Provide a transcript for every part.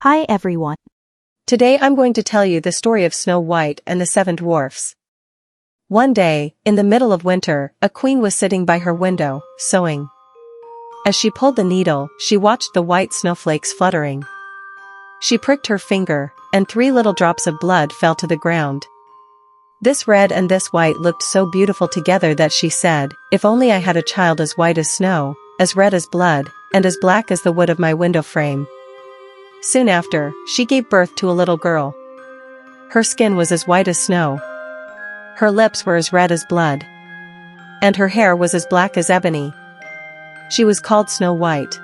Hi everyone. Today I'm going to tell you the story of Snow White and the Seven Dwarfs. One day, in the middle of winter, a queen was sitting by her window, sewing. As she pulled the needle, she watched the white snowflakes fluttering. She pricked her finger, and 3 little drops of blood fell to the ground. This red and this white looked so beautiful together that she said, "If only I had a child as white as snow, as red as blood, and as black as the wood of my window frame." Soon after, she gave birth to a little girl. Her skin was as white as snow. Her lips were as red as blood. And her hair was as black as ebony. She was called Snow White.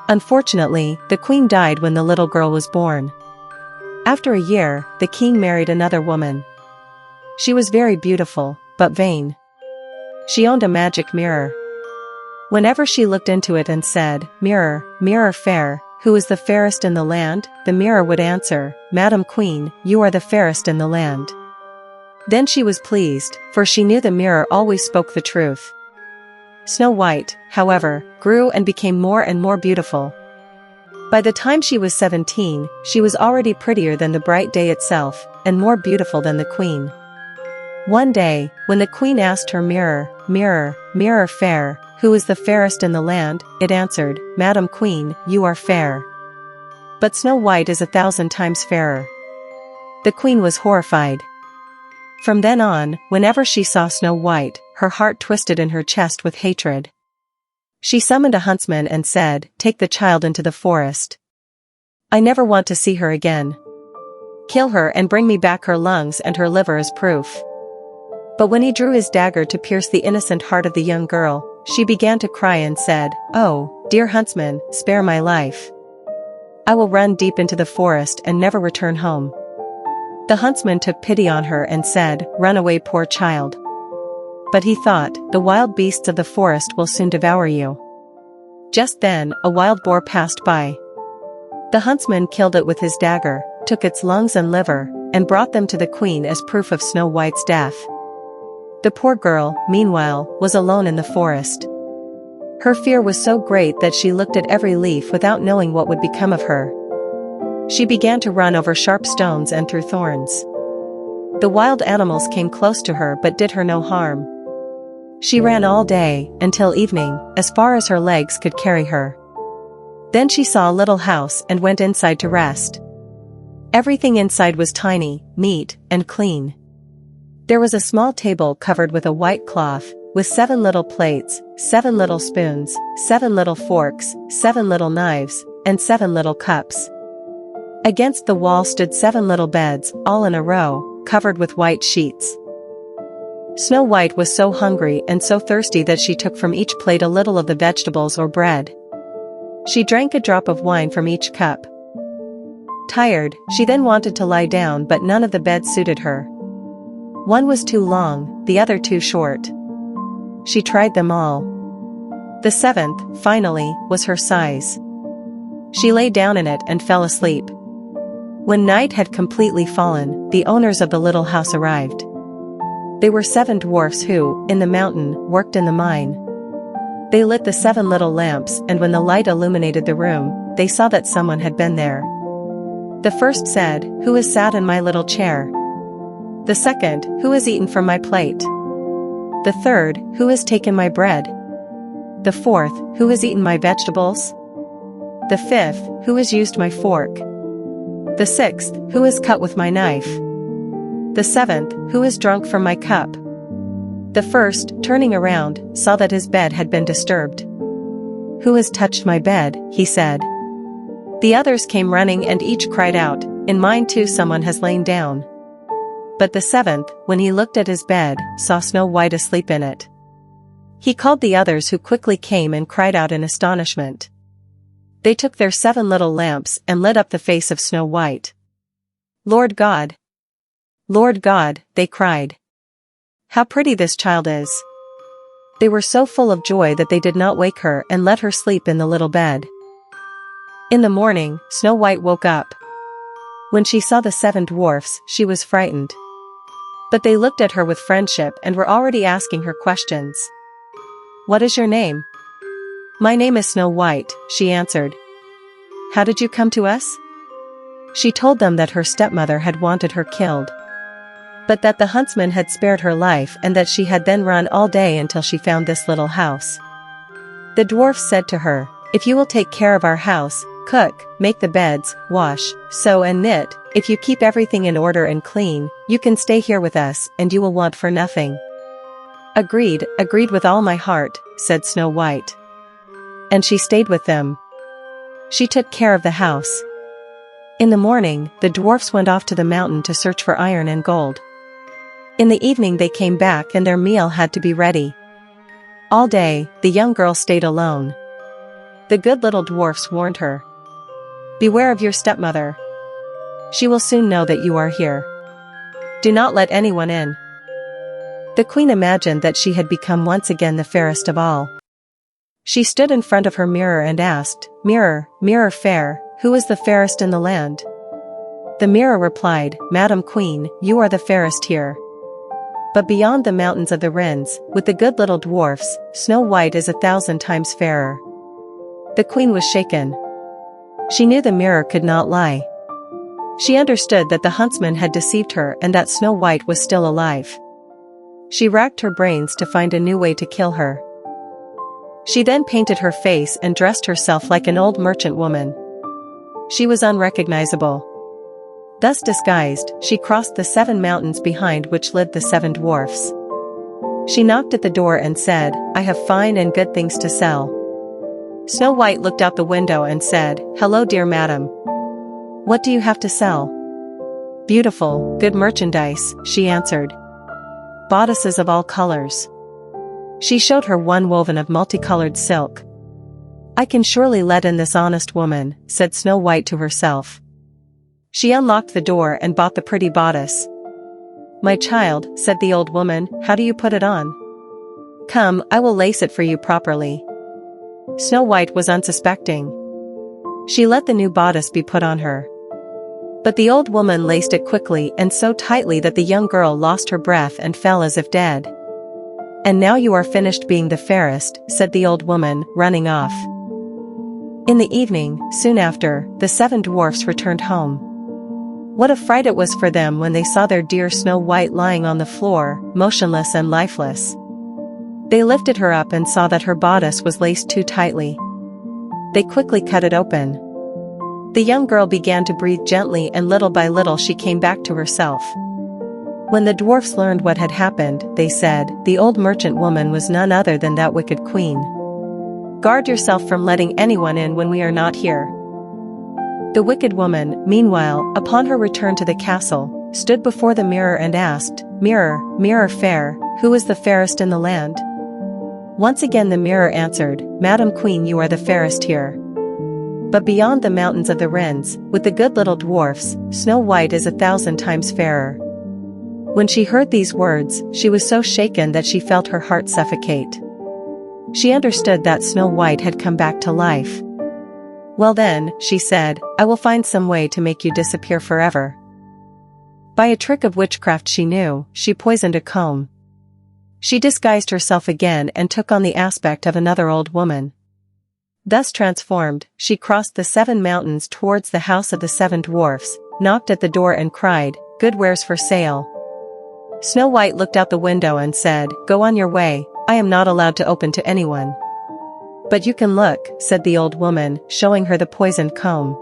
Unfortunately, the queen died when the little girl was born. After a year, the king married another woman. She was very beautiful, but vain. She owned a magic mirror. Whenever she looked into it and said, "Mirror, mirror fair, who is the fairest in the land?" the mirror would answer, "Madam Queen, you are the fairest in the land." Then she was pleased, for she knew the mirror always spoke the truth. Snow White, however, grew and became more and more beautiful. By the time she was 17, she was already prettier than the bright day itself, and more beautiful than the queen. One day, when the queen asked her mirror, "Mirror, mirror fair, who is the fairest in the land?" it answered, "Madam Queen, you are fair. But Snow White is 1,000 times fairer." The queen was horrified. From then on, whenever she saw Snow White, her heart twisted in her chest with hatred. She summoned a huntsman and said, "Take the child into the forest. I never want to see her again. Kill her and bring me back her lungs and her liver as proof." But when he drew his dagger to pierce the innocent heart of the young girl, she began to cry and said, "Oh, dear huntsman, spare my life. I will run deep into the forest and never return home." The huntsman took pity on her and said, "Run away, poor child." But he thought, "The wild beasts of the forest will soon devour you." Just then, a wild boar passed by. The huntsman killed it with his dagger, took its lungs and liver, and brought them to the queen as proof of Snow White's death. The poor girl, meanwhile, was alone in the forest. Her fear was so great that she looked at every leaf without knowing what would become of her. She began to run over sharp stones and through thorns. The wild animals came close to her but did her no harm. She ran all day, until evening, as far as her legs could carry her. Then she saw a little house and went inside to rest. Everything inside was tiny, neat, and clean. There was a small table covered with a white cloth, with 7 little plates, 7 little spoons, 7 little forks, 7 little knives, and 7 little cups. Against the wall stood 7 little beds, all in a row, covered with white sheets. Snow White was so hungry and so thirsty that she took from each plate a little of the vegetables or bread. She drank a drop of wine from each cup. Tired, she then wanted to lie down, but none of the beds suited her. One was too long, the other too short. She tried them all. The 7th, finally, was her size. She lay down in it and fell asleep. When night had completely fallen, the owners of the little house arrived. They were 7 dwarfs who, in the mountain, worked in the mine. They lit the 7 little lamps, and when the light illuminated the room, they saw that someone had been there. The first said, "Who has sat in my little chair?" The second, "Who has eaten from my plate?" The third, "Who has taken my bread?" The fourth, "Who has eaten my vegetables?" The fifth, "Who has used my fork?" The sixth, "Who has cut with my knife?" The 7th, "Who has drunk from my cup?" The first, turning around, saw that his bed had been disturbed. "Who has touched my bed?" he said. The others came running and each cried out, "In mine too someone has lain down." But the 7th, when he looked at his bed, saw Snow White asleep in it. He called the others, who quickly came and cried out in astonishment. They took their 7 little lamps and lit up the face of Snow White. "Lord God! Lord God!" they cried. "How pretty this child is!" They were so full of joy that they did not wake her and let her sleep in the little bed. In the morning, Snow White woke up. When she saw the 7 dwarfs, she was frightened. But they looked at her with friendship and were already asking her questions. "What is your name?" "My name is Snow White," she answered. "How did you come to us?" She told them that her stepmother had wanted her killed, but that the huntsman had spared her life and that she had then run all day until she found this little house. The dwarfs said to her, "If you will take care of our house, cook, make the beds, wash, sew and knit, if you keep everything in order and clean, you can stay here with us and you will want for nothing." "Agreed, agreed with all my heart," said Snow White. And she stayed with them. She took care of the house. In the morning, the dwarfs went off to the mountain to search for iron and gold. In the evening they came back and their meal had to be ready. All day, the young girl stayed alone. The good little dwarfs warned her, "Beware of your stepmother. She will soon know that you are here. Do not let anyone in." The queen imagined that she had become once again the fairest of all. She stood in front of her mirror and asked, "Mirror, mirror fair, who is the fairest in the land?" The mirror replied, "Madam Queen, you are the fairest here. But beyond the mountains of the Wrens, with the good little dwarfs, Snow White is 1,000 times fairer." The queen was shaken. She knew the mirror could not lie. She understood that the huntsman had deceived her and that Snow White was still alive. She racked her brains to find a new way to kill her. She then painted her face and dressed herself like an old merchant woman. She was unrecognizable. Thus disguised, she crossed the 7 mountains behind which lived the 7 dwarfs. She knocked at the door and said, "I have fine and good things to sell." Snow White looked out the window and said, "Hello dear madam. What do you have to sell?" "Beautiful, good merchandise," she answered. "Bodices of all colors." She showed her one woven of multicolored silk. "I can surely let in this honest woman," said Snow White to herself. She unlocked the door and bought the pretty bodice. "My child," said the old woman, "how do you put it on? Come, I will lace it for you properly." Snow White was unsuspecting. She let the new bodice be put on her. But the old woman laced it quickly and so tightly that the young girl lost her breath and fell as if dead. "And now you are finished being the fairest," said the old woman, running off. In the evening, soon after, the 7 dwarfs returned home. What a fright it was for them when they saw their dear Snow White lying on the floor, motionless and lifeless. They lifted her up and saw that her bodice was laced too tightly. They quickly cut it open. The young girl began to breathe gently and little by little she came back to herself. When the dwarfs learned what had happened, they said, "The old merchant woman was none other than that wicked queen. Guard yourself from letting anyone in when we are not here." The wicked woman, meanwhile, upon her return to the castle, stood before the mirror and asked, "Mirror, mirror fair, who is the fairest in the land?" Once again the mirror answered, "Madam Queen, you are the fairest here. But beyond the mountains of the Wrens, with the good little dwarfs, Snow White is 1,000 times fairer." When she heard these words, she was so shaken that she felt her heart suffocate. She understood that Snow White had come back to life. "Well then," she said, "I will find some way to make you disappear forever." By a trick of witchcraft she knew, she poisoned a comb. She disguised herself again and took on the aspect of another old woman. Thus transformed, she crossed the 7 mountains towards the house of the 7 dwarfs, knocked at the door and cried, "Good wares for sale." Snow White looked out the window and said, "Go on your way, I am not allowed to open to anyone." "But you can look," said the old woman, showing her the poisoned comb.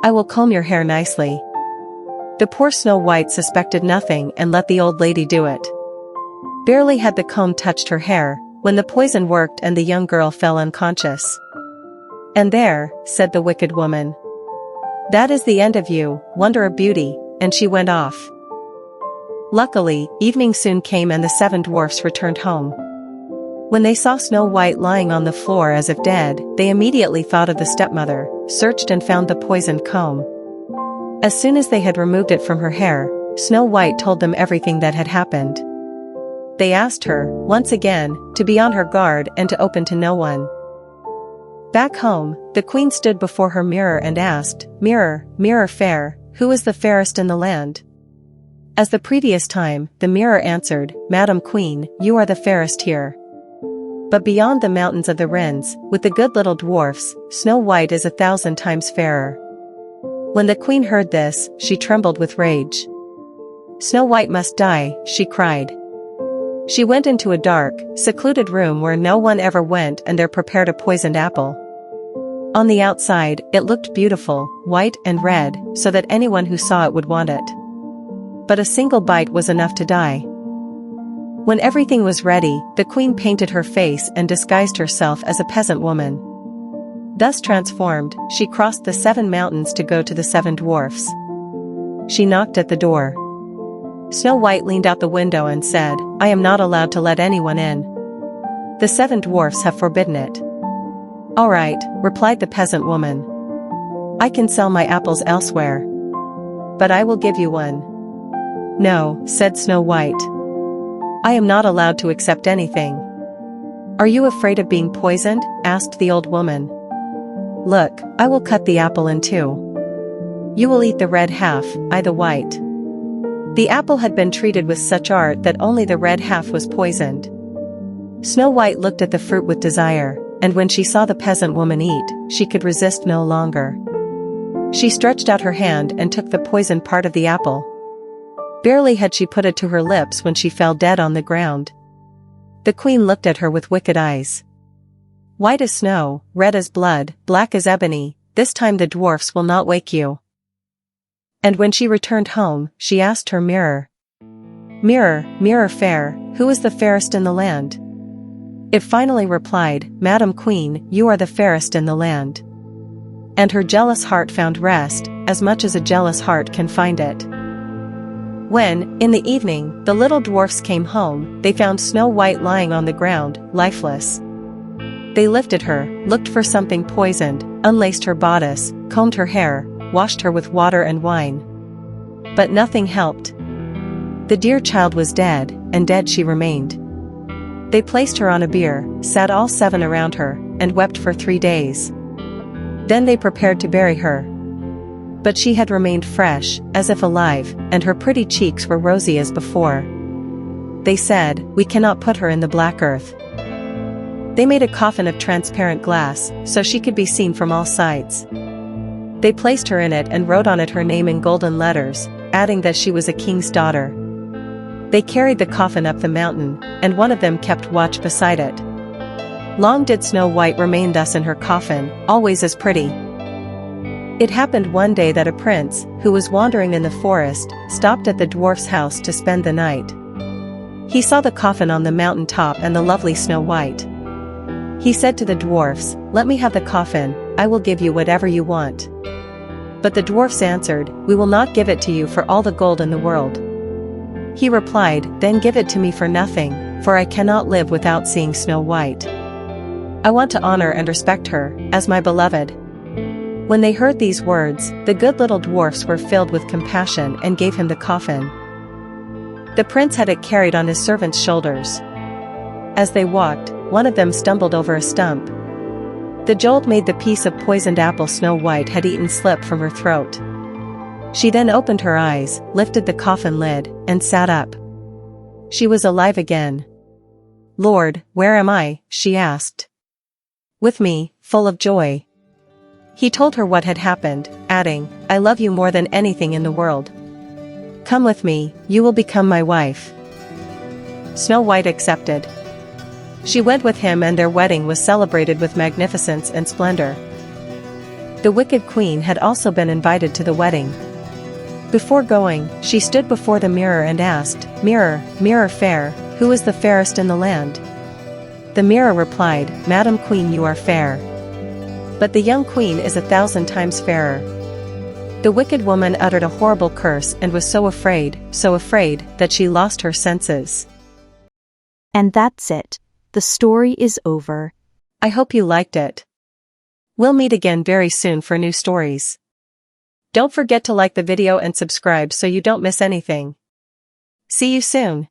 "I will comb your hair nicely." The poor Snow White suspected nothing and let the old lady do it. Barely had the comb touched her hair, when the poison worked and the young girl fell unconscious. "And there," said the wicked woman. "That is the end of you, wonder of beauty," and she went off. Luckily, evening soon came and the 7 dwarfs returned home. When they saw Snow White lying on the floor as if dead, they immediately thought of the stepmother, searched and found the poisoned comb. As soon as they had removed it from her hair, Snow White told them everything that had happened. They asked her, once again, to be on her guard and to open to no one. Back home, the queen stood before her mirror and asked, "Mirror, mirror fair, who is the fairest in the land?" As the previous time, the mirror answered, "Madam Queen, you are the fairest here. But beyond the mountains of the Wrens, with the good little dwarfs, Snow White is 1,000 times fairer." When the queen heard this, she trembled with rage. "Snow White must die," she cried. She went into a dark, secluded room where no one ever went and there prepared a poisoned apple. On the outside, it looked beautiful, white and red, so that anyone who saw it would want it. But a single bite was enough to die. When everything was ready, the queen painted her face and disguised herself as a peasant woman. Thus transformed, she crossed the 7 mountains to go to the 7 dwarfs. She knocked at the door. Snow White leaned out the window and said, "I am not allowed to let anyone in. The 7 dwarfs have forbidden it." "All right," replied the peasant woman. "I can sell my apples elsewhere. But I will give you one." "No," said Snow White. "I am not allowed to accept anything." "Are you afraid of being poisoned?" asked the old woman. "Look, I will cut the apple in 2. You will eat the red half, I the white." The apple had been treated with such art that only the red half was poisoned. Snow White looked at the fruit with desire, and when she saw the peasant woman eat, she could resist no longer. She stretched out her hand and took the poisoned part of the apple. Barely had she put it to her lips when she fell dead on the ground. The queen looked at her with wicked eyes. "White as snow, red as blood, black as ebony, this time the dwarfs will not wake you." And when she returned home, she asked her mirror, "Mirror, mirror fair, who is the fairest in the land?" It finally replied, "Madam Queen, you are the fairest in the land." And her jealous heart found rest, as much as a jealous heart can find it. When, in the evening, the little dwarfs came home, they found Snow White lying on the ground, lifeless. They lifted her, looked for something poisoned, unlaced her bodice, combed her hair, washed her with water and wine. But nothing helped. The dear child was dead, and dead she remained. They placed her on a bier, sat all 7 around her, and wept for 3 days. Then they prepared to bury her. But she had remained fresh, as if alive, and her pretty cheeks were rosy as before. They said, "We cannot put her in the black earth." They made a coffin of transparent glass, so she could be seen from all sides. They placed her in it and wrote on it her name in golden letters, adding that she was a king's daughter. They carried the coffin up the mountain, and one of them kept watch beside it. Long did Snow White remain thus in her coffin, always as pretty. It happened one day that a prince, who was wandering in the forest, stopped at the dwarf's house to spend the night. He saw the coffin on the mountain top and the lovely Snow White. He said to the dwarfs, "Let me have the coffin, I will give you whatever you want." But the dwarfs answered, "We will not give it to you for all the gold in the world." He replied, "Then give it to me for nothing, for I cannot live without seeing Snow White. I want to honor and respect her, as my beloved." When they heard these words, the good little dwarfs were filled with compassion and gave him the coffin. The prince had it carried on his servants' shoulders. As they walked, one of them stumbled over a stump. The jolt made the piece of poisoned apple Snow White had eaten slip from her throat. She then opened her eyes, lifted the coffin lid, and sat up. She was alive again. "Lord, where am I?" she asked. "With me, full of joy." He told her what had happened, adding, "I love you more than anything in the world. Come with me, you will become my wife." Snow White accepted. She went with him and their wedding was celebrated with magnificence and splendor. The wicked queen had also been invited to the wedding. Before going, she stood before the mirror and asked, "Mirror, mirror fair, who is the fairest in the land?" The mirror replied, "Madam Queen, you are fair. But the young queen is 1,000 times fairer." The wicked woman uttered a horrible curse and was so afraid that she lost her senses. And that's it. The story is over. I hope you liked it. We'll meet again very soon for new stories. Don't forget to like the video and subscribe so you don't miss anything. See you soon.